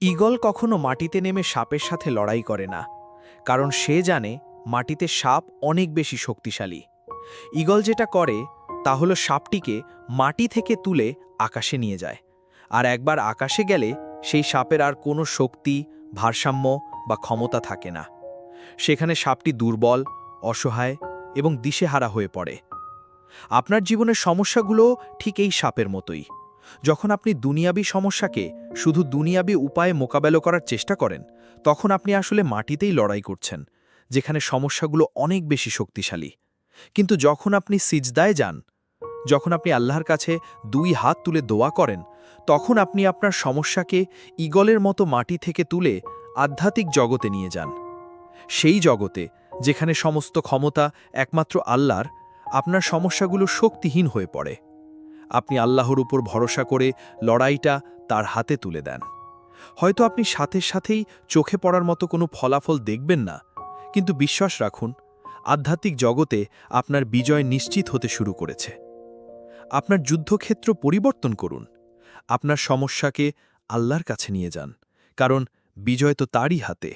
Eagle কখনো মাটিতে নেমে সাপের সাথে লড়াই করে না, কারণ সে জানে মাটিতে সাপ অনেক বেশি শক্তিশালী। ঈগল যেটা করে তা হলো সাপটিকে মাটি থেকে তুলে আকাশে নিয়ে যায়, আর একবার আকাশে গেলে সেই সাপের আর কোনো শক্তি, ভারসাম্য বা ক্ষমতা থাকে না। সেখানে সাপটি দুর্বল, অসহায় এবং দিশেহারা হয়ে পড়ে। আপনার জীবনের সমস্যাগুলো ঠিক এই সাপের মতোই। যখন আপনি দুনিয়াবী সমস্যাকে শুধু দুনিয়াবী উপায়ে মোকাবেলা করার চেষ্টা করেন, তখন আপনি আসলে মাটিতেই লড়াই করছেন, যেখানে সমস্যাগুলো অনেক বেশি শক্তিশালী। কিন্তু যখন আপনি সিজদায় যান, যখন আপনি আল্লাহর কাছে 2 হাত তুলে দোয়া করেন, তখন আপনি আপনার সমস্যাকে ঈগলের মতো মাটি থেকে তুলে আধ্যাত্মিক জগতে নিয়ে যান। সেই জগতে যেখানে সমস্ত ক্ষমতা একমাত্র আল্লাহর, আপনার সমস্যাগুলো শক্তিহীন হয়ে পড়ে। আপনি আল্লাহর উপর ভরসা করে লড়াইটা তার হাতে তুলে দেন। হয়তো আপনি সাথে সাথেই চোখে পড়ার মতো কোনো ফলাফল দেখবেন না, কিন্তু বিশ্বাস রাখুন, আধ্যাত্মিক জগতে আপনার বিজয় নিশ্চিত হতে শুরু করেছে। আপনার যুদ্ধক্ষেত্র পরিবর্তন করুন। আপনার সমস্যাকে আল্লাহর কাছে নিয়ে যান, কারণ বিজয় তো তারই হাতে।